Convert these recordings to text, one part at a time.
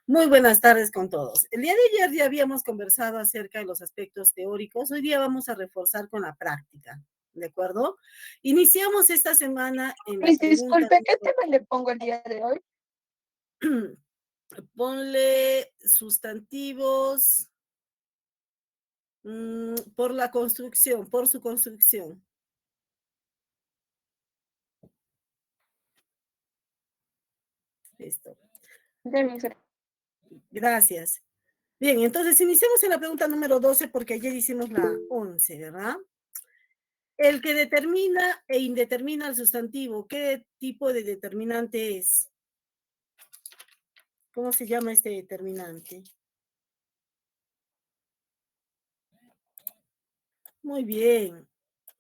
Muy buenas tardes con todos. El día de ayer ya habíamos conversado acerca de los aspectos teóricos. Hoy día vamos a reforzar con la práctica, ¿de acuerdo? Iniciamos esta semana en la pregunta Disculpe, ¿qué tema le pongo el día de hoy? ponle sustantivos por la construcción, por su construcción. Listo. Deme un Gracias. Bien, entonces iniciamos en la pregunta número 12 porque ayer hicimos la 11, ¿verdad? El que determina e indetermina el sustantivo, ¿qué tipo de determinante es? ¿Cómo se llama este determinante? Muy bien,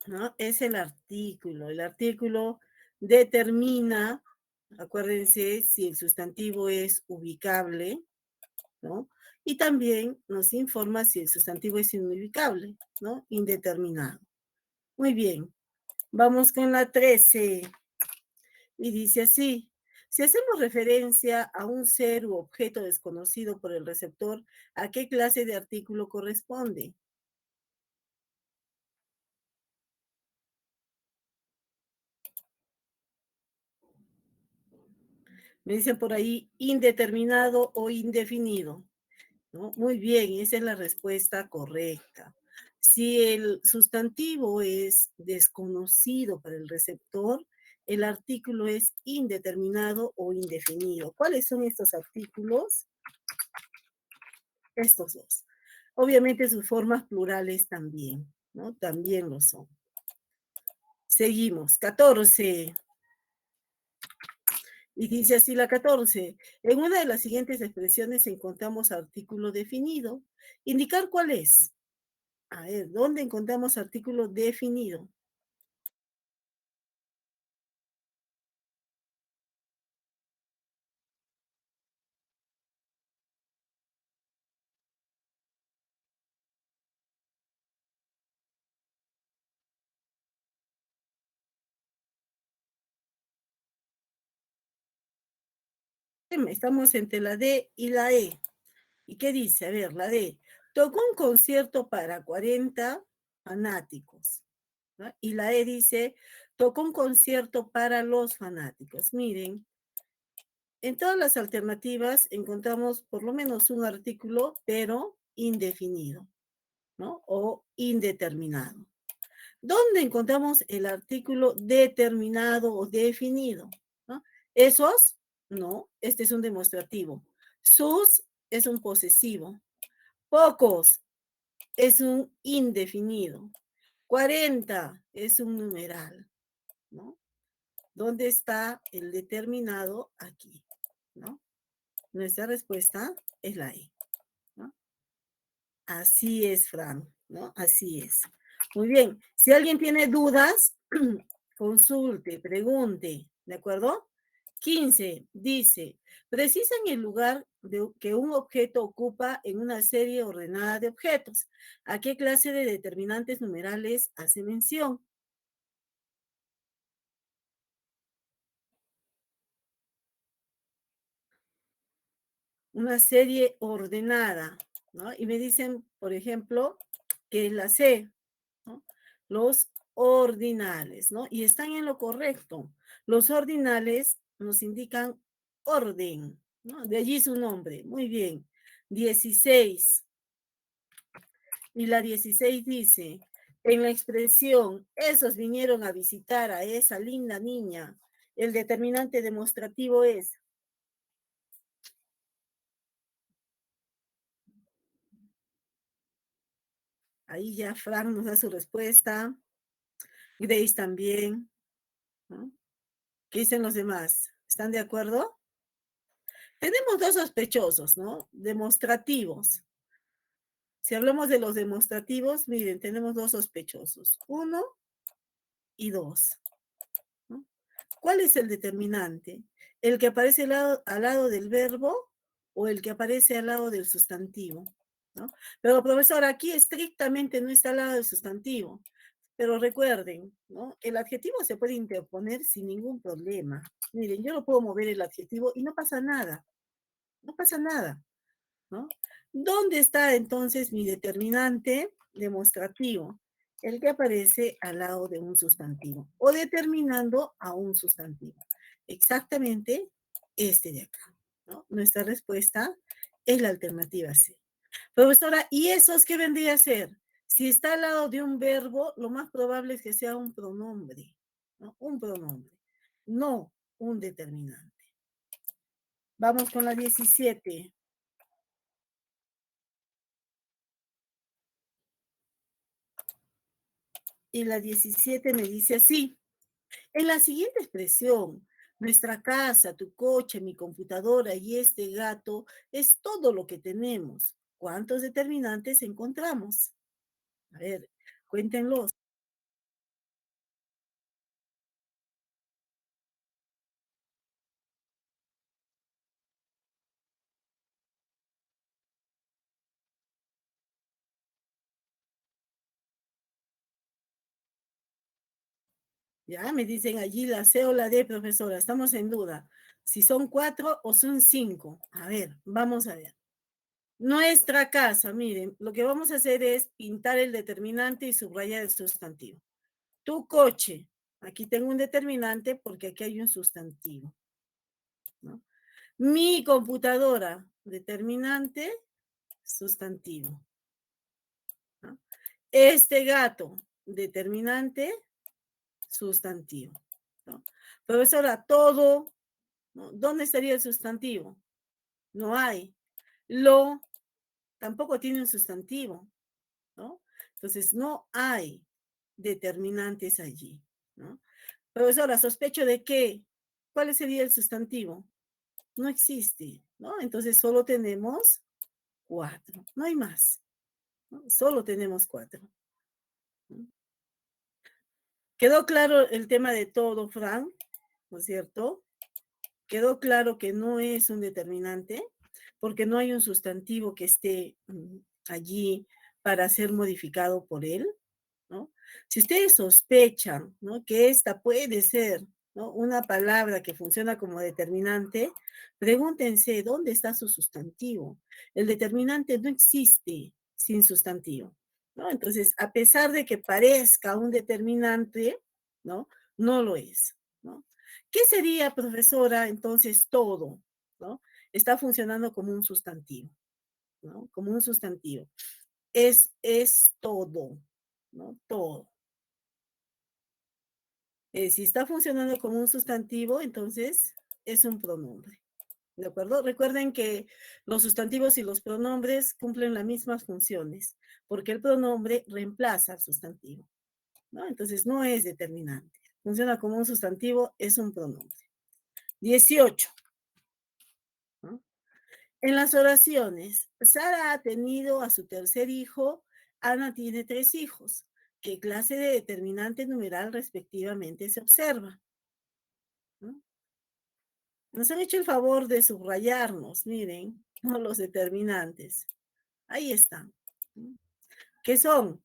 ¿no? Es el artículo. El artículo determina, acuérdense, si el sustantivo es ubicable, ¿no? Y también nos informa si el sustantivo es inubicable, ¿no? Indeterminado. Muy bien, vamos con la 13. Y dice así, si hacemos referencia a un ser u objeto desconocido por el receptor, ¿a qué clase de artículo corresponde? Me dicen por ahí indeterminado o indefinido, ¿no? Muy bien, esa es la respuesta correcta. Si el sustantivo es desconocido para el receptor, el artículo es indeterminado o indefinido. ¿Cuáles son estos artículos? Estos dos. Obviamente sus formas plurales también, ¿no? También lo son. Seguimos. 14. Y dice así la 14. En una de las siguientes expresiones encontramos artículo definido. Indicar cuál es. A ver, ¿dónde encontramos artículo definido? Estamos entre la D y la E. ¿Y qué dice? A ver, la D. Tocó un concierto para 40 fanáticos, ¿no? Y la E dice, tocó un concierto para los fanáticos. Miren, en todas las alternativas encontramos por lo menos un artículo, pero indefinido, ¿no? O indeterminado. ¿Dónde encontramos el artículo determinado o definido? ¿No? Esos, no, este es un demostrativo. Sus es un posesivo. Pocos es un indefinido. 40 es un numeral, ¿no? ¿Dónde está el determinado? Aquí, ¿no? Nuestra respuesta es la E, ¿no? Así es, Fran, ¿no? Así es. Muy bien. Si alguien tiene dudas, consulte, pregunte, ¿de acuerdo? 15 dice, precisan el lugar que un objeto ocupa en una serie ordenada de objetos. ¿A qué clase de determinantes numerales hace mención? Una serie ordenada, ¿no? Y me dicen, por ejemplo, que es la C, ¿no? Los ordinales, ¿no? Y están en lo correcto. Los ordinales nos indican orden, ¿no? De allí su nombre. Muy bien. 16. Y la 16 dice, en la expresión, esos vinieron a visitar a esa linda niña, el determinante demostrativo es. Ahí ya Frank nos da su respuesta. Grace también, ¿no? ¿Qué dicen los demás? ¿Están de acuerdo? Tenemos dos sospechosos, ¿no? Demostrativos. Si hablamos de los demostrativos, miren, tenemos dos sospechosos, 1 y 2, ¿no? ¿Cuál es el determinante? ¿El que aparece al lado del verbo o el que aparece al lado del sustantivo? ¿No? Pero profesor, aquí estrictamente no está al lado del sustantivo. Pero recuerden, ¿no? El adjetivo se puede interponer sin ningún problema. Miren, yo no puedo mover el adjetivo y no pasa nada. no pasa nada, ¿no? ¿Dónde está entonces mi determinante demostrativo? El que aparece al lado de un sustantivo o determinando a un sustantivo. Exactamente este de acá, ¿no? Nuestra respuesta es la alternativa C. Profesora, ¿y esos qué vendría a ser? Si está al lado de un verbo, lo más probable es que sea un pronombre, ¿no? Un pronombre, no un determinante. Vamos con la 17. Y la 17 me dice así. En la siguiente expresión, nuestra casa, tu coche, mi computadora y este gato es todo lo que tenemos. ¿Cuántos determinantes encontramos? A ver, cuéntenlos. Ya me dicen allí la C o la D, profesora. Estamos en duda. Si son 4 o son 5. A ver, vamos a ver. Nuestra casa, miren, lo que vamos a hacer es pintar el determinante y subrayar el sustantivo. Tu coche. Aquí tengo un determinante porque aquí hay un sustantivo, ¿no? Mi computadora, determinante, sustantivo, ¿no? Este gato, determinante, sustantivo, ¿no? Profesora, todo, ¿no? ¿Dónde estaría el sustantivo? No hay. Lo tampoco tiene un sustantivo, ¿no? Entonces, no hay determinantes allí, ¿no? Profesora, sospecho de que, ¿cuál sería el sustantivo? No existe, ¿no? Entonces, solo tenemos 4, no hay más, ¿no? Solo tenemos 4. ¿Quedó claro el tema de todo, Fran? ¿No es cierto? ¿Quedó claro que no es un determinante? Porque no hay un sustantivo que esté allí para ser modificado por él, ¿no? Si ustedes sospechan, ¿no?, que esta puede ser, ¿no?, una palabra que funciona como determinante, pregúntense dónde está su sustantivo. El determinante no existe sin sustantivo, ¿no? Entonces, a pesar de que parezca un determinante, ¿no?, no lo es, ¿no? ¿Qué sería, profesora, entonces todo? ¿No? Está funcionando como un sustantivo, ¿no? Como un sustantivo. Es todo, ¿no? Todo. Si está funcionando como un sustantivo, entonces es un pronombre. ¿De acuerdo? Recuerden que los sustantivos y los pronombres cumplen las mismas funciones, porque el pronombre reemplaza al sustantivo, ¿no? Entonces no es determinante. Funciona como un sustantivo, es un pronombre. 18. ¿No? En las oraciones, Sara ha tenido a su tercer hijo, Ana tiene 3 hijos. ¿Qué clase de determinante numeral respectivamente se observa? ¿No? Nos han hecho el favor de subrayarnos, miren, ¿no?, los determinantes. Ahí están. ¿Qué son?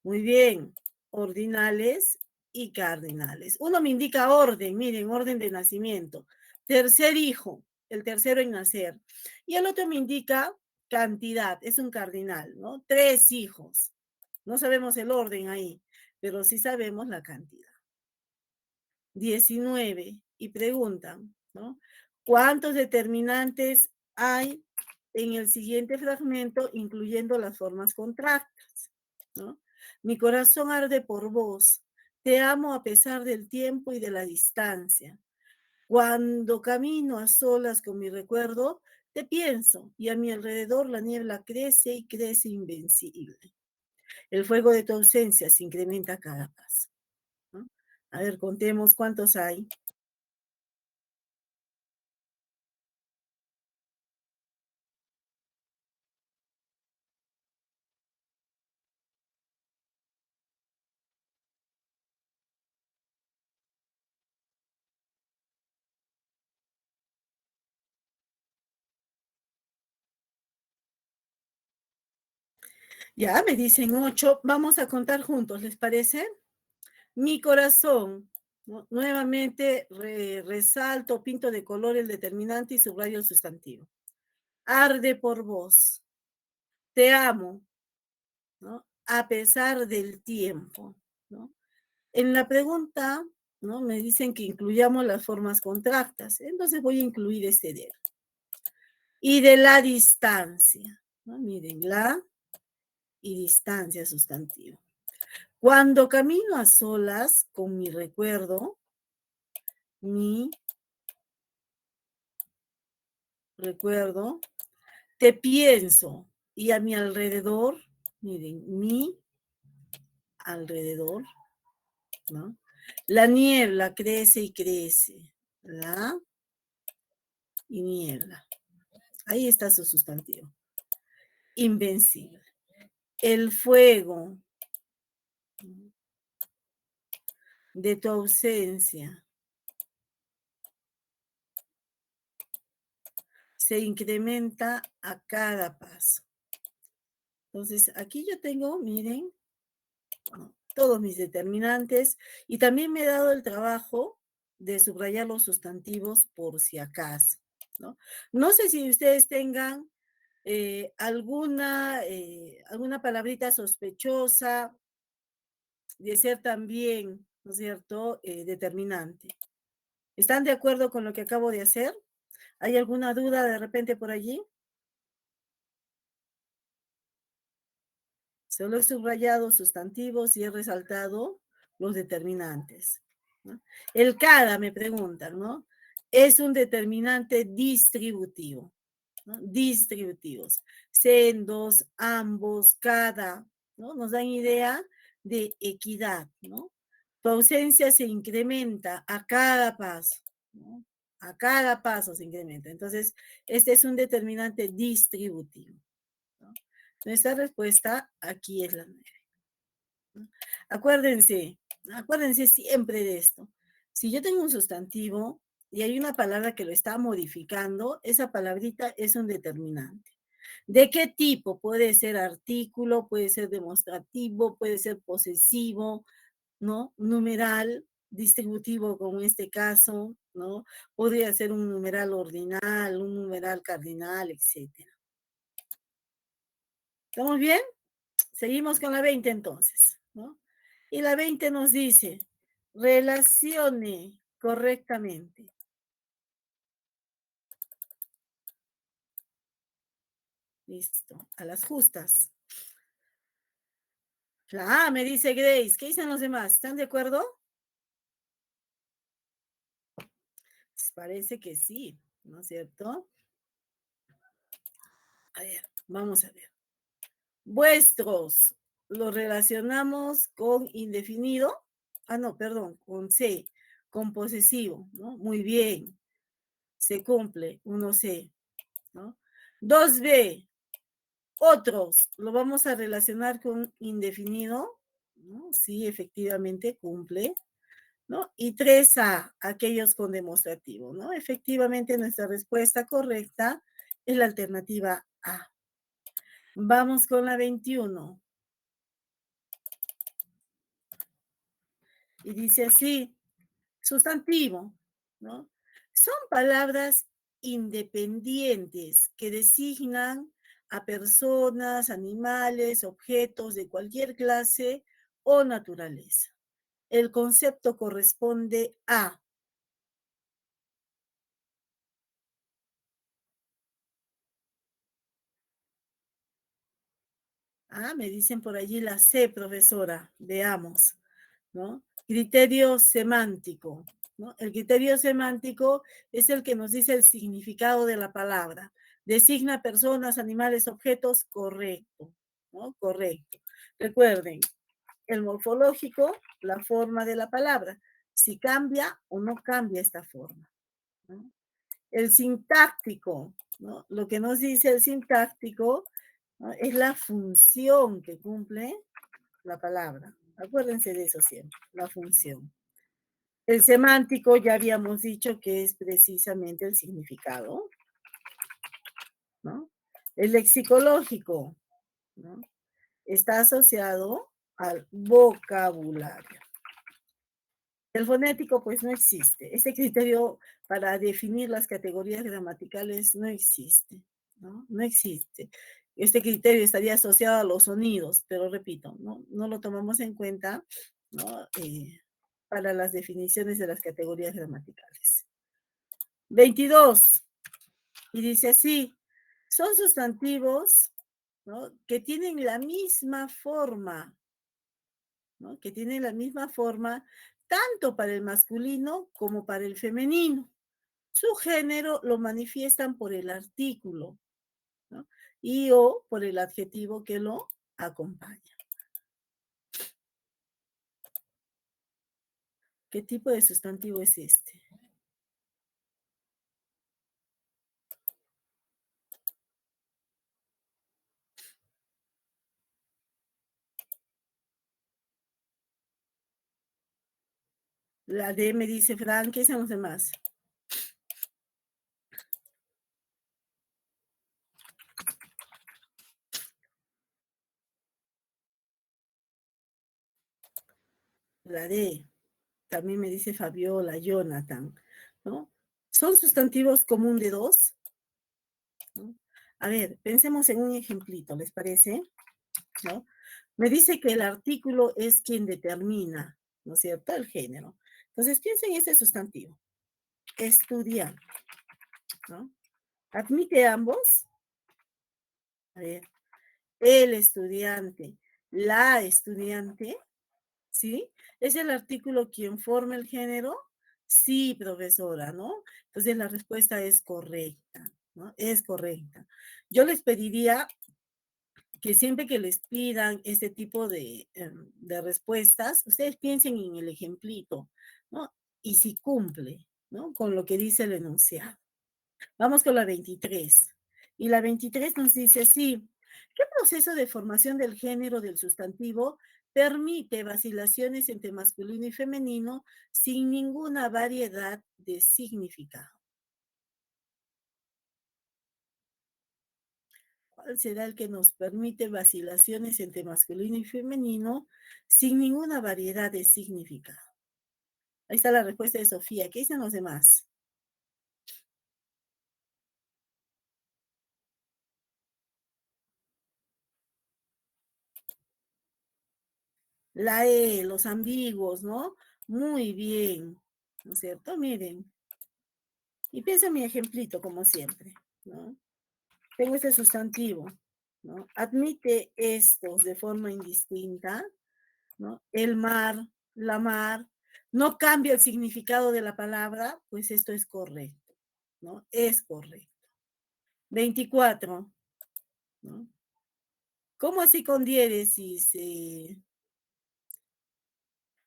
Muy bien, ordinales y cardinales. Uno me indica orden, miren, orden de nacimiento. Tercer hijo, el tercero en nacer. Y el otro me indica cantidad, es un cardinal, ¿no? 3 hijos. No sabemos el orden ahí, pero sí sabemos la cantidad. 19. Y preguntan, ¿no?, ¿cuántos determinantes hay en el siguiente fragmento, incluyendo las formas contractas? ¿No? Mi corazón arde por vos. Te amo a pesar del tiempo y de la distancia. Cuando camino a solas con mi recuerdo, te pienso y a mi alrededor la niebla crece y crece invencible. El fuego de tu ausencia se incrementa a cada paso, ¿no? A ver, contemos cuántos hay. Ya me dicen 8. Vamos a contar juntos, ¿les parece? Mi corazón, ¿no? Nuevamente resalto, pinto de color el determinante y subrayo el sustantivo. arde por vos, te amo, ¿no? A pesar del tiempo, ¿no? En la pregunta, ¿no? Me dicen que incluyamos las formas contractas, entonces voy a incluir este de. Y de la distancia, ¿no? Miren, la y distancia sustantivo. Cuando camino a solas con mi recuerdo, te pienso y a mi alrededor, miren, mi alrededor, ¿no? La niebla crece y crece, la y niebla. Ahí está su sustantivo. Invencible. El fuego de tu ausencia se incrementa a cada paso. Entonces, aquí yo tengo, miren, todos mis determinantes y también me he dado el trabajo de subrayar los sustantivos por si acaso, ¿no? No sé si ustedes tengan alguna palabrita sospechosa de ser también, ¿no es cierto?, determinante. ¿Están de acuerdo con lo que acabo de hacer? ¿Hay alguna duda de repente por allí? Solo he subrayado sustantivos y he resaltado los determinantes, ¿no? El cada, me preguntan, ¿no? Es un determinante distributivo, ¿no? Distributivos. Sendos, ambos, cada, ¿no? Nos dan idea de equidad, ¿no? Tu ausencia se incrementa a cada paso, ¿no? A cada paso se incrementa. Entonces, este es un determinante distributivo, ¿no? Nuestra respuesta aquí es la 9, ¿no? Acuérdense siempre de esto. Si yo tengo un sustantivo y hay una palabra que lo está modificando, esa palabrita es un determinante. ¿De qué tipo? Puede ser artículo, puede ser demostrativo, puede ser posesivo, ¿no? Numeral, distributivo como en este caso, ¿no? Podría ser un numeral ordinal, un numeral cardinal, etcétera. ¿Estamos bien? Seguimos con la 20 entonces, ¿no? Y la 20 nos dice, relacione correctamente. Listo, a las justas. La A me dice Grace, ¿qué dicen los demás? ¿Están de acuerdo? Pues parece que sí, ¿no es cierto? A ver, vamos a ver. Vuestros, lo relacionamos con indefinido. Ah, no, perdón, con C, con posesivo, ¿no? Muy bien, se cumple, 1C, ¿no? 2B, otros, lo vamos a relacionar con indefinido, ¿no? Sí, efectivamente cumple, ¿no? Y 3A, aquellos con demostrativo, ¿no? Efectivamente, nuestra respuesta correcta es la alternativa A. Vamos con la 21. Y dice así, sustantivo, ¿no? Son palabras independientes que designan a personas, animales, objetos de cualquier clase o naturaleza. El concepto corresponde a. Ah, me dicen por allí la C, profesora. Veamos, ¿no? Criterio semántico, ¿no? El criterio semántico es el que nos dice el significado de la palabra. Designa personas, animales, objetos, correcto, ¿no? Correcto. Recuerden, el morfológico, la forma de la palabra, si cambia o no cambia esta forma, ¿no? El sintáctico, ¿no? Lo que nos dice el sintáctico, ¿no? Es la función que cumple la palabra. Acuérdense de eso siempre, la función. El semántico ya habíamos dicho que es precisamente el significado, ¿no? El lexicológico, ¿no? Está asociado al vocabulario. El fonético pues no existe. Este criterio para definir las categorías gramaticales no existe, ¿no? No existe. Este criterio estaría asociado a los sonidos, pero repito, no lo tomamos en cuenta, ¿no? Para las definiciones de las categorías gramaticales. 22. Y dice así, son sustantivos, ¿no? Que tienen la misma forma, ¿no? Que tienen la misma forma tanto para el masculino como para el femenino. Su género lo manifiestan por el artículo, ¿no? Y o por el adjetivo que lo acompaña. ¿Qué tipo de sustantivo es este? La D me dice Frank, ¿qué son los demás? La D, también me dice Fabiola, Jonathan, ¿no? ¿Son sustantivos común de dos? ¿No? A ver, pensemos en un ejemplito, ¿les parece? ¿No? Me dice que el artículo es quien determina, ¿no es cierto?, el género. Entonces, piensen en este sustantivo. Estudiante, ¿no? ¿Admite ambos? A ver, el estudiante, la estudiante, ¿sí? ¿Es el artículo quien forma el género? Sí, profesora, ¿no? Entonces la respuesta es correcta, ¿no? Es correcta. Yo les pediría que siempre que les pidan este tipo de respuestas, ustedes piensen en el ejemplito, ¿no? Y si cumple, ¿no? Con lo que dice el enunciado. Vamos con la 23. Y la 23 nos dice así, ¿qué proceso de formación del género del sustantivo permite vacilaciones entre masculino y femenino sin ninguna variedad de significado? ¿Cuál será el que nos permite vacilaciones entre masculino y femenino sin ninguna variedad de significado? Ahí está la respuesta de Sofía. ¿Qué dicen los demás? La E, los ambiguos, ¿no? Muy bien, ¿no es cierto? Miren. Y piensa en mi ejemplito, como siempre, ¿no? Tengo este sustantivo, ¿no? Admite estos de forma indistinta, ¿no? El mar, la mar, no cambia el significado de la palabra, pues esto es correcto, ¿no? Es correcto. 24, ¿no? ¿Cómo así con diéresis?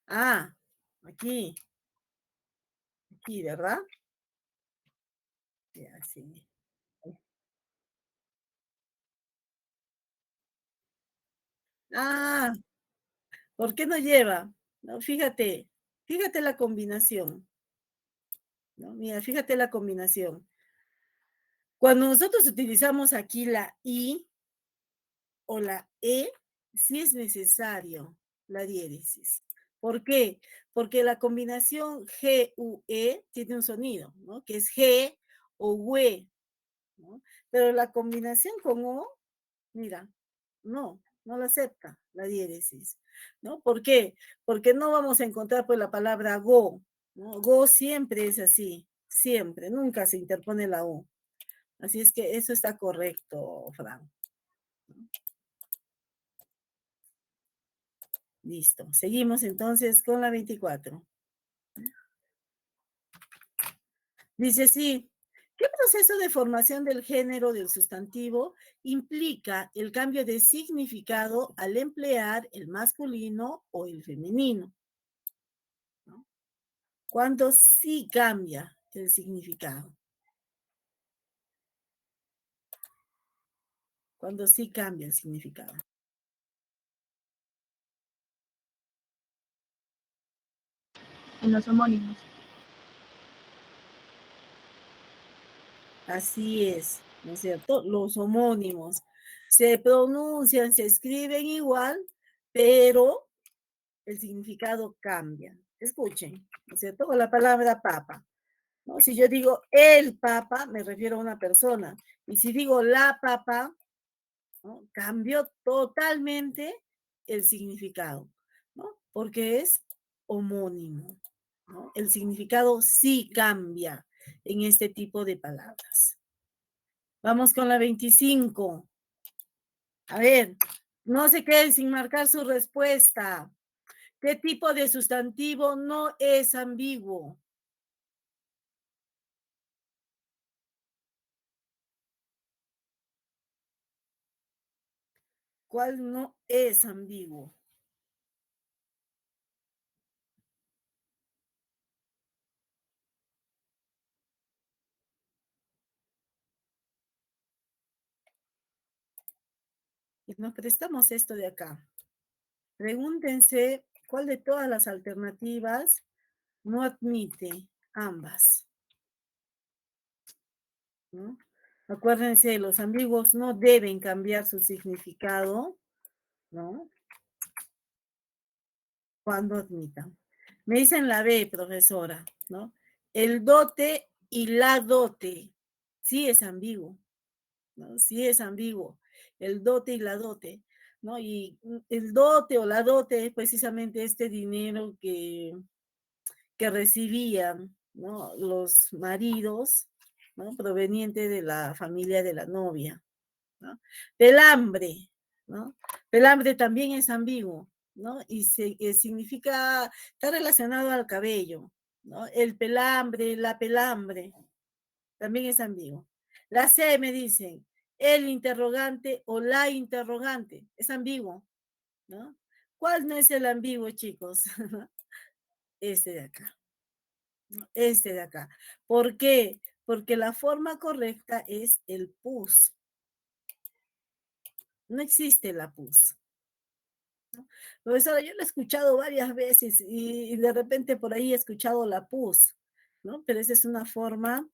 Ah, aquí, ¿verdad? Ya, sí. Ah, ¿por qué no lleva? No, fíjate la combinación, ¿no? Mira, fíjate la combinación. Cuando nosotros utilizamos aquí la I o la E, sí es necesario la diéresis. ¿Por qué? Porque la combinación G-U-E tiene un sonido, ¿no? Que es G o WE, ¿no? Pero la combinación con O, mira, no la acepta la diéresis, ¿no? ¿Por qué? Porque no vamos a encontrar pues la palabra go, ¿no? Go siempre es así, siempre, nunca se interpone la O. Así es que eso está correcto, Fran. Listo. Seguimos entonces con la 24. Dice así, ¿qué proceso de formación del género del sustantivo implica el cambio de significado al emplear el masculino o el femenino? ¿No? Cuando sí cambia el significado. Cuando sí cambia el significado. En los homónimos. Así es, ¿no es cierto? Los homónimos se pronuncian, se escriben igual, pero el significado cambia. Escuchen, ¿no es cierto? Con la palabra papa. ¿no? Si yo digo el papa, me refiero a una persona. Y si digo la papa, ¿no? Cambió totalmente el significado, ¿no? Porque es homónimo, ¿no? El significado sí cambia en este tipo de palabras. Vamos con la 25. A ver, no se queden sin marcar su respuesta. ¿Qué tipo de sustantivo no es ambiguo? ¿Cuál no es ambiguo? Y nos prestamos esto de acá. Pregúntense cuál de todas las alternativas no admite ambas, ¿no? Acuérdense, los ambiguos no deben cambiar su significado, ¿no? Cuando admitan. Me dicen la B, profesora, ¿no? El dote y la dote. Sí es ambiguo, ¿no? Sí es ambiguo. El dote y la dote, ¿no? Y el dote o la dote es precisamente este dinero que recibían, ¿no? Los maridos, ¿no? Proveniente de la familia de la novia, ¿no? Pelambre, ¿no? Pelambre también es ambiguo, ¿no? Y significa, está relacionado al cabello, ¿no? El pelambre, la pelambre, también es ambiguo. La C me dicen, el interrogante o la interrogante, es ambiguo, ¿no? ¿Cuál no es el ambiguo, chicos? Este de acá. Este de acá. ¿Por qué? Porque la forma correcta es el pus. No existe la pus. Profesora, yo lo he escuchado varias veces y de repente por ahí he escuchado la pus, ¿no? Pero esa es una forma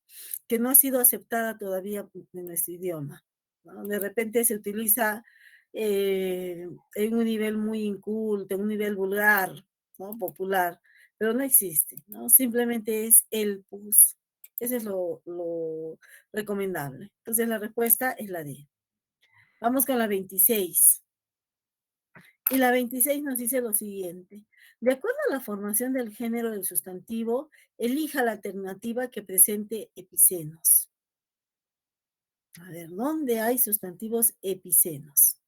que no ha sido aceptada todavía en nuestro idioma, ¿no? De repente se utiliza en un nivel muy inculto, en un nivel vulgar, ¿no? Popular, pero no existe, ¿no? Simplemente es el pus. Eso es lo recomendable. Entonces la respuesta es la D. Vamos con la 26. Y la 26 nos dice lo siguiente. De acuerdo a la formación del género del sustantivo, elija la alternativa que presente epicenos. A ver, ¿dónde hay sustantivos epicenos?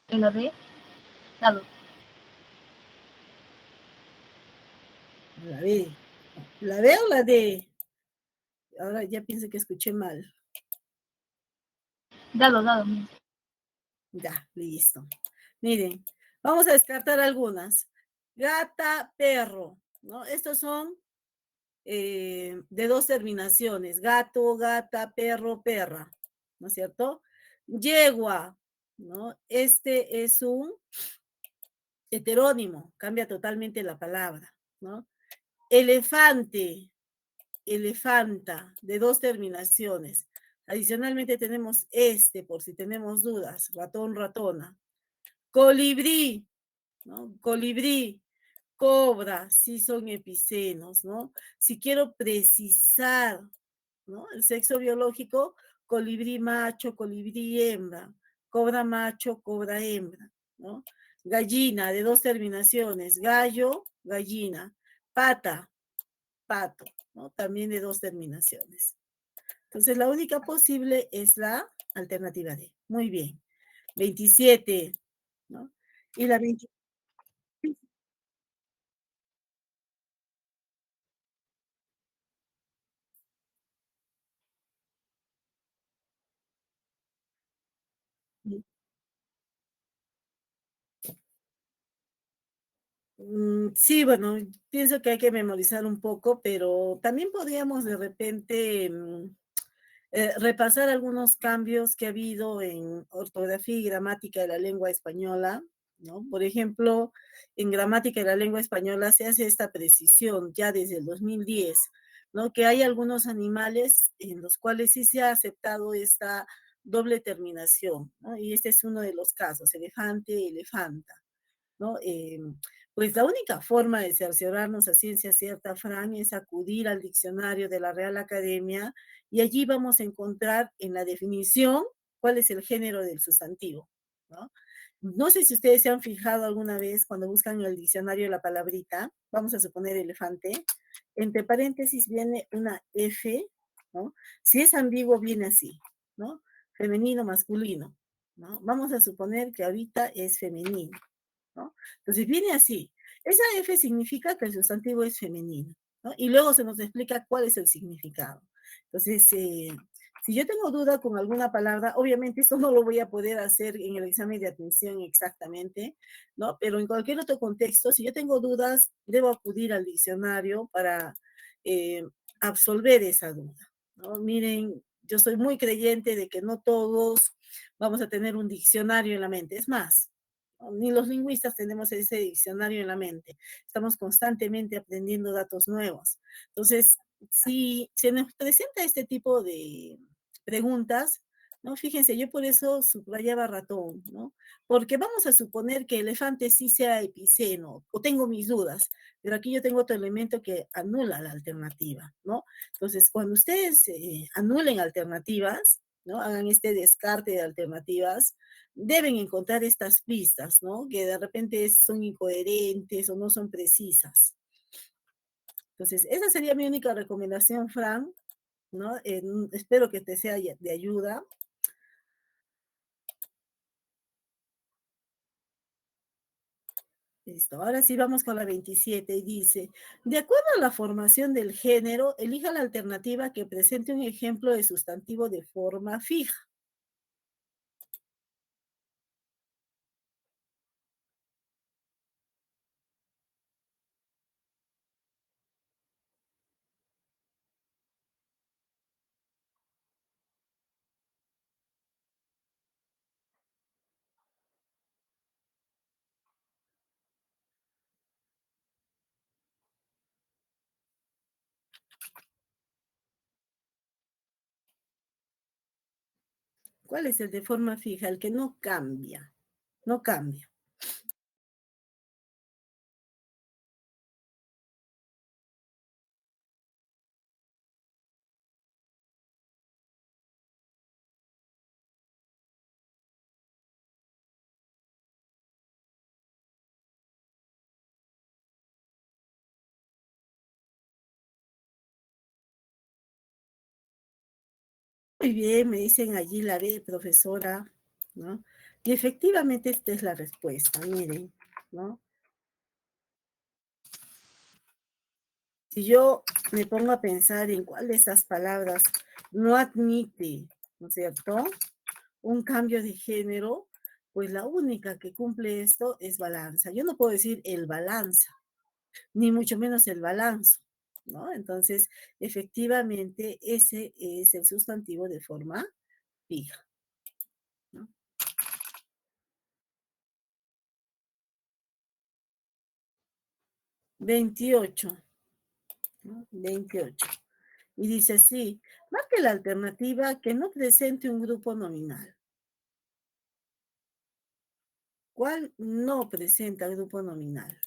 En la B, dado. La B. ¿La B o la D? Ahora ya pienso que escuché mal. Dado. Ya, listo. Miren, vamos a descartar algunas. Gata, perro, ¿no? Estos son de dos terminaciones, gato, gata, perro, perra, ¿no es cierto? Yegua, ¿no? Este es un heterónimo, cambia totalmente la palabra, ¿no? Elefante, elefanta, de dos terminaciones. Adicionalmente tenemos este, por si tenemos dudas, ratón, ratona. Colibrí, ¿no? Colibrí, cobra, sí son epicenos, ¿no? Si quiero precisar, ¿no? El sexo biológico, colibrí macho, colibrí hembra, cobra macho, cobra hembra, ¿no? Gallina, de dos terminaciones, gallo, gallina, pata, pato, ¿no? También de dos terminaciones. Entonces, la única posible es la alternativa D. Muy bien. 27, ¿no? Y la 20. Sí, bueno, pienso que hay que memorizar un poco, pero también podríamos de repente repasar algunos cambios que ha habido en ortografía y gramática de la lengua española, ¿no? Por ejemplo, en gramática de la lengua española se hace esta precisión ya desde el 2010. ¿no? Que hay algunos animales en los cuales sí se ha aceptado esta doble terminación, ¿no? Y este es uno de los casos, elefante, elefanta, ¿no? Pues la única forma de cerciorarnos a ciencia cierta, Fran, es acudir al diccionario de la Real Academia y allí vamos a encontrar en la definición cuál es el género del sustantivo, ¿no? No sé si ustedes se han fijado alguna vez cuando buscan en el diccionario la palabrita, vamos a suponer elefante, entre paréntesis viene una F, ¿no? Si es ambiguo viene así, ¿no? Femenino, masculino, ¿no? Vamos a suponer que ahorita es femenino, ¿no? Entonces viene así. Esa F significa que el sustantivo es femenino, ¿no? Y luego se nos explica cuál es el significado. Entonces, si yo tengo duda con alguna palabra, obviamente esto no lo voy a poder hacer en el examen de admisión exactamente, ¿no? Pero en cualquier otro contexto, si yo tengo dudas, debo acudir al diccionario para eh, absolver esa duda, ¿no? Miren, yo soy muy creyente de que no todos vamos a tener un diccionario en la mente. Es más, ni los lingüistas tenemos ese diccionario en la mente. Estamos constantemente aprendiendo datos nuevos. Entonces, si se nos presenta este tipo de preguntas, ¿no? Fíjense, yo por eso subrayaba ratón, ¿no? Porque vamos a suponer que elefante sí sea epiceno, o tengo mis dudas, pero aquí yo tengo otro elemento que anula la alternativa, ¿no? Entonces, cuando ustedes anulen alternativas, ¿no? Hagan este descarte de alternativas, deben encontrar estas pistas, ¿no? Que de repente son incoherentes o no son precisas. Entonces, esa sería mi única recomendación, Fran, ¿no? Espero que te sea de ayuda. Listo, ahora sí vamos con la 27 y dice, de acuerdo a la formación del género, elija la alternativa que presente un ejemplo de sustantivo de forma fija. ¿Cuál es el de forma fija? El que no cambia, no cambia. Muy bien, me dicen allí la B, profesora, ¿no? Y efectivamente esta es la respuesta, miren, ¿no? Si yo me pongo a pensar en cuál de esas palabras no admite, ¿no es cierto?, un cambio de género, pues la única que cumple esto es balanza. Yo no puedo decir el balanza, ni mucho menos el balanzo, ¿no? Entonces, efectivamente, ese es el sustantivo de forma fija, ¿no? 28, ¿no? 28. Y dice así, marque la alternativa que no presente un grupo nominal. ¿Cuál no presenta grupo nominal?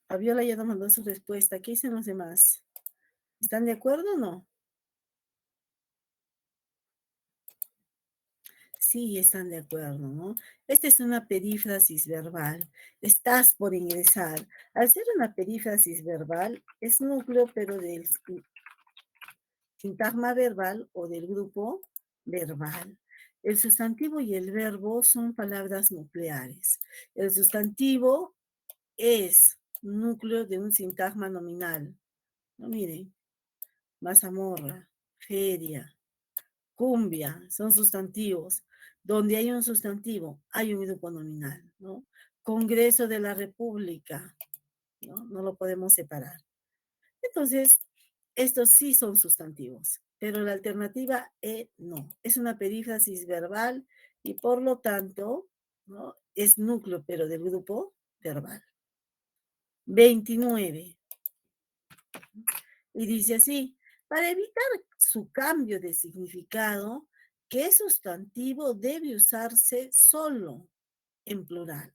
Fabiola ya nos mandó su respuesta. ¿Qué dicen los demás? ¿Están de acuerdo o no? Sí, están de acuerdo, ¿no? Esta es una perífrasis verbal. Estás por ingresar. Al ser una perífrasis verbal, es núcleo, pero del sintagma verbal o del grupo verbal. El sustantivo y el verbo son palabras nucleares. El sustantivo es núcleo de un sintagma nominal. No, miren, mazamorra, feria, cumbia, son sustantivos. Donde hay un sustantivo, hay un grupo nominal, ¿no? Congreso de la República, ¿no? No lo podemos separar. Entonces, estos sí son sustantivos. pero la alternativa E no. Es una perífrasis verbal y por lo tanto, ¿no? Es núcleo, pero del grupo verbal. 29. Y dice así, para evitar su cambio de significado, ¿qué sustantivo debe usarse solo en plural?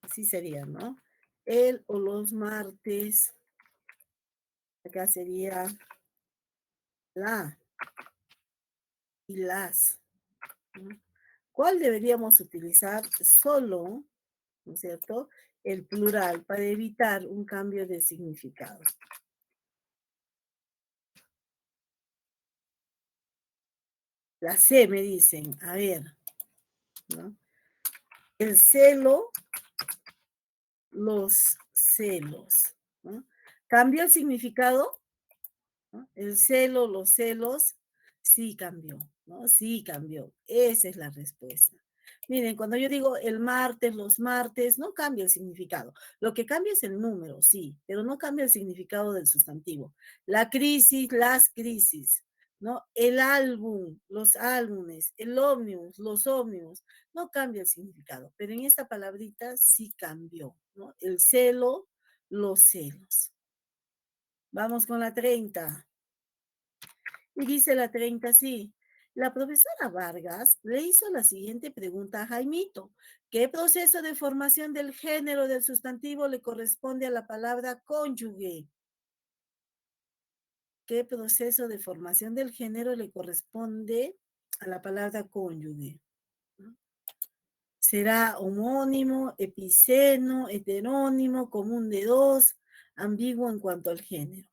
Así sería, ¿no? El o los martes. Acá sería la y las, ¿no? ¿Cuál deberíamos utilizar solo, ¿no es cierto? El plural para evitar un cambio de significado. La C me dicen, a ver, ¿no? El celo, los celos, ¿no? ¿Cambió el significado? ¿No? El celo, los celos, sí cambió, ¿no? Sí cambió. Esa es la respuesta. Miren, cuando yo digo el martes, los martes, no cambia el significado. Lo que cambia es el número, sí, pero no cambia el significado del sustantivo. La crisis, las crisis, ¿no? El álbum, los álbumes, el ómnibus, los ómnibus, no cambia el significado, pero en esta palabrita sí cambió, ¿no? El celo, los celos. Vamos con la 30. Y dice la 30 así. La profesora Vargas le hizo la siguiente pregunta a Jaimito. ¿Qué proceso de formación del género del sustantivo le corresponde a la palabra cónyuge? ¿Qué proceso de formación del género le corresponde a la palabra cónyuge? ¿No? ¿Será homónimo, epiceno, heterónimo, común de dos, ambiguo en cuanto al género?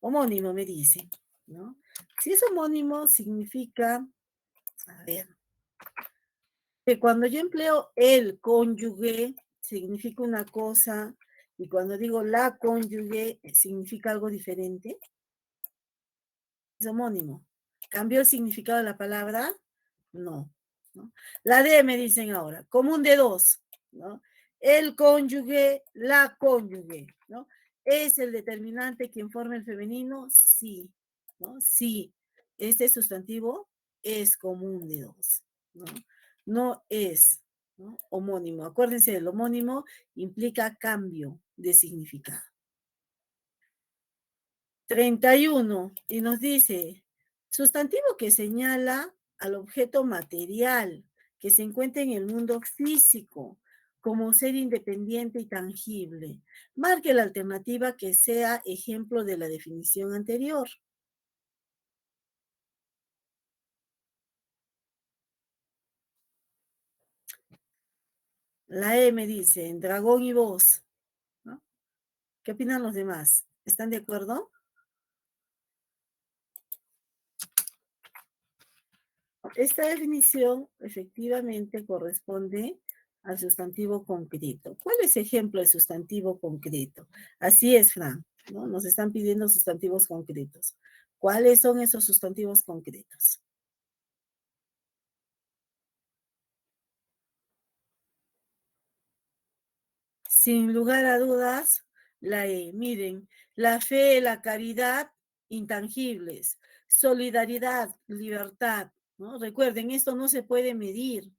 Homónimo me dice, ¿no? Si es homónimo, significa, a ver, que cuando yo empleo el cónyuge, significa una cosa, y cuando digo la cónyuge, significa algo diferente. Es homónimo. ¿Cambió el significado de la palabra? No, ¿no? La D me dicen ahora, común de dos, ¿no? El cónyuge, la cónyuge, ¿no? ¿Es el determinante quien forma el femenino? Sí, ¿no? Sí. Este sustantivo es común de dos, ¿no? No es, ¿no? Homónimo. Acuérdense, el homónimo implica cambio de significado. 31. Y nos dice, sustantivo que señala al objeto material que se encuentra en el mundo físico como ser independiente y tangible. Marque la alternativa que sea ejemplo de la definición anterior. La M dice, dragón y voz, ¿no? ¿Qué opinan los demás? ¿Están de acuerdo? Esta definición efectivamente corresponde al sustantivo concreto. ¿Cuál es ejemplo de sustantivo concreto? Así es, Fran, ¿no? Nos están pidiendo sustantivos concretos. ¿Cuáles son esos sustantivos concretos? Sin lugar a dudas, la E. Miren, la fe, la caridad, intangibles. Solidaridad, libertad, ¿no? Recuerden, esto no se puede medir.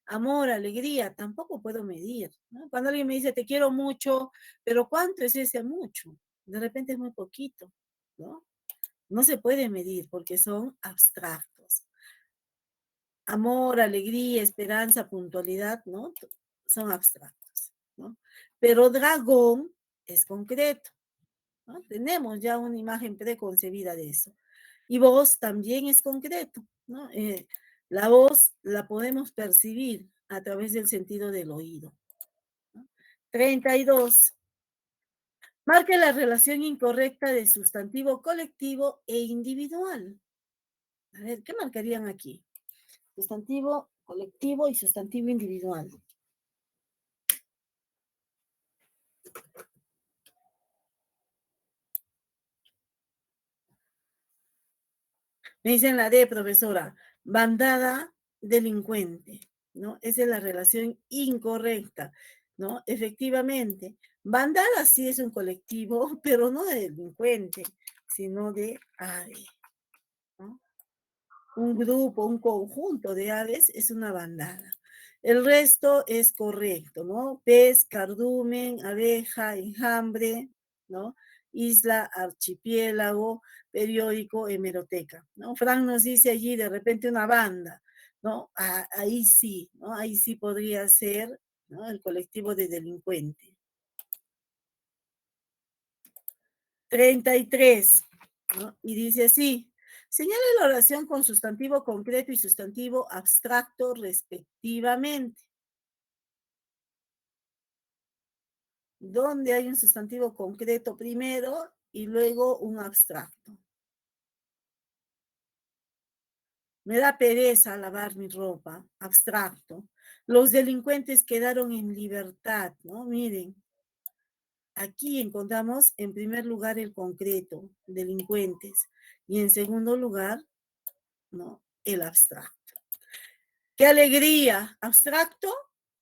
Amor, alegría, tampoco puedo medir, ¿no? Cuando alguien me dice, te quiero mucho, pero ¿cuánto es ese mucho? De repente es muy poquito, ¿no? No se puede medir porque son abstractos. Amor, alegría, esperanza, puntualidad, ¿no? Son abstractos, ¿no? Pero dragón es concreto, ¿no? Tenemos ya una imagen preconcebida de eso. Y voz también es concreto, ¿no? La voz la podemos percibir a través del sentido del oído, ¿no? 32. Marque la relación incorrecta de sustantivo colectivo e individual. A ver, ¿qué marcarían aquí? Sustantivo colectivo y sustantivo individual. Me dicen la D, profesora, bandada delincuente, ¿no? Esa es la relación incorrecta, ¿no? Efectivamente, bandada sí es un colectivo, pero no de delincuente, sino de ave, ¿no? Un grupo, un conjunto de aves es una bandada. El resto es correcto, ¿no? Pez, cardumen, abeja, enjambre, ¿no? Isla, archipiélago, periódico, hemeroteca, ¿no? Frank nos dice allí de repente una banda, ¿no? Ahí sí, ¿no? Ahí sí podría ser, ¿no? El colectivo de delincuentes. 33, ¿no? Y dice así, señale la oración con sustantivo concreto y sustantivo abstracto respectivamente. Donde hay un sustantivo concreto primero y luego un abstracto. Me da pereza lavar mi ropa, abstracto. Los delincuentes quedaron en libertad, ¿no? Miren, aquí encontramos en primer lugar el concreto, delincuentes, y en segundo lugar, ¿no? El abstracto. ¡Qué alegría! Abstracto,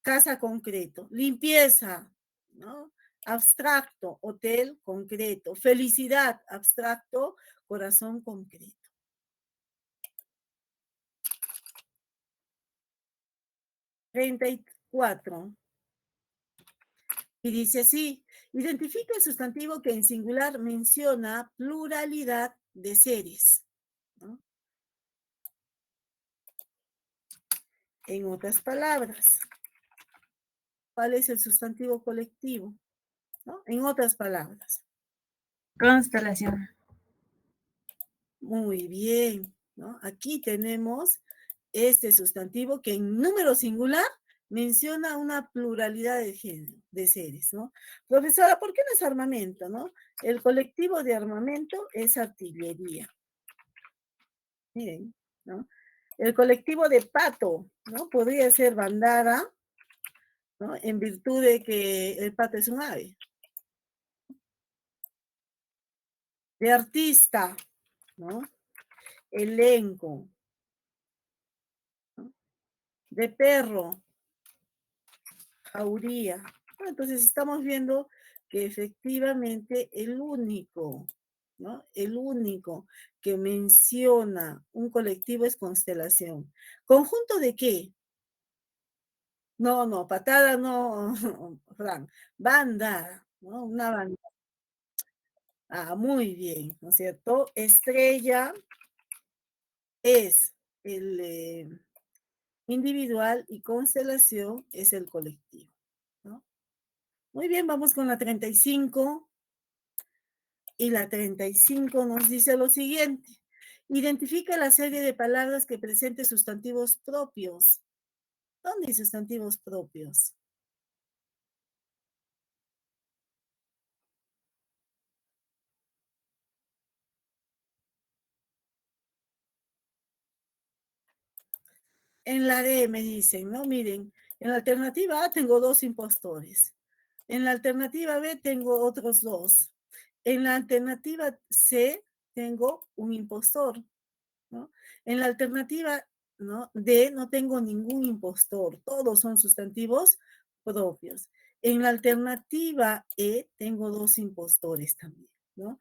casa concreto. Limpieza, ¿no? Abstracto, hotel concreto. Felicidad, abstracto, corazón concreto. 34. Y dice así, identifica el sustantivo que en singular menciona pluralidad de seres, ¿no? En otras palabras, ¿cuál es el sustantivo colectivo? ¿No? En otras palabras. Constelación. Muy bien, ¿no? Aquí tenemos este sustantivo que en número singular menciona una pluralidad de género, de seres, ¿no? Profesora, ¿por qué no es armamento, no? El colectivo de armamento es artillería. Miren, ¿no? El colectivo de pato, ¿no? Podría ser bandada, ¿no? En virtud de que el pato es un ave. De artista, ¿no? Elenco, ¿no? De perro, jauría. Entonces estamos viendo que efectivamente el único, ¿no? El único que menciona un colectivo es constelación. ¿Conjunto de qué? No, no, patada no, Fran. Banda, ¿no? Una banda. Ah, muy bien, ¿no es cierto? Estrella es el individual y constelación es el colectivo, ¿no? Muy bien, vamos con la 35. Y la 35 nos dice lo siguiente. Identifica la serie de palabras que presente sustantivos propios. ¿Dónde hay sustantivos propios? En la D me dicen, ¿no? Miren, en la alternativa A tengo 2 impostores. En la alternativa B tengo otros 2. En la alternativa C tengo un impostor, ¿no? En la alternativa, ¿no? D no tengo ningún impostor, todos son sustantivos propios. En la alternativa E tengo 2 impostores también, ¿no?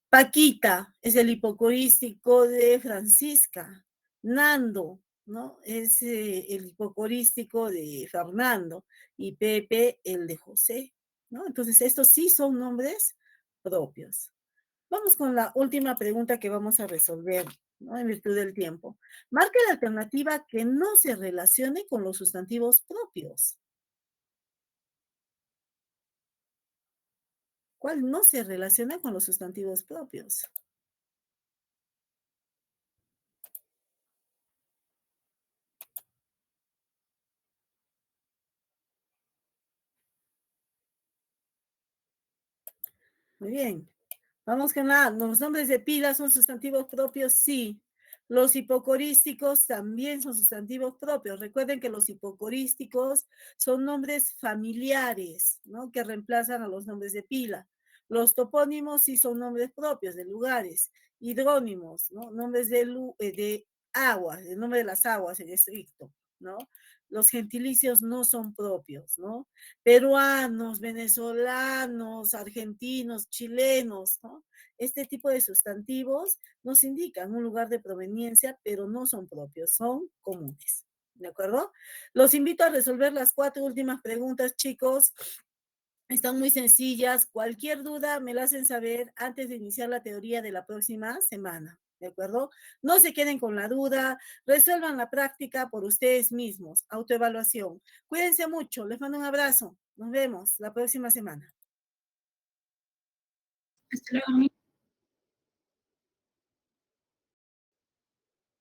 Paquita es el hipocorístico de Francisca. Nando, ¿no? Es el hipocorístico de Fernando. Y Pepe el de José, ¿no? Entonces, estos sí son nombres propios. Vamos con la última pregunta que vamos a resolver, ¿no? En virtud del tiempo. Marque la alternativa que no se relacione con los sustantivos propios. ¿Cuál no se relaciona con los sustantivos propios? Muy bien. Vamos con la, ¿los nombres de pila son sustantivos propios? Sí. Los hipocorísticos también son sustantivos propios. Recuerden que los hipocorísticos son nombres familiares, ¿no? Que reemplazan a los nombres de pila. Los topónimos sí son nombres propios de lugares. Hidrónimos, ¿no? Nombres de aguas, el nombre de las aguas en estricto, ¿no? Los gentilicios no son propios, ¿no? Peruanos, venezolanos, argentinos, chilenos, ¿no? Este tipo de sustantivos nos indican un lugar de proveniencia, pero no son propios, son comunes. ¿De acuerdo? Los invito a resolver las 4 últimas preguntas, chicos. Están muy sencillas. Cualquier duda me la hacen saber antes de iniciar la teoría de la próxima semana. ¿De acuerdo? No se queden con la duda, resuelvan la práctica por ustedes mismos. Autoevaluación. Cuídense mucho, les mando un abrazo. Nos vemos la próxima semana. Hasta luego,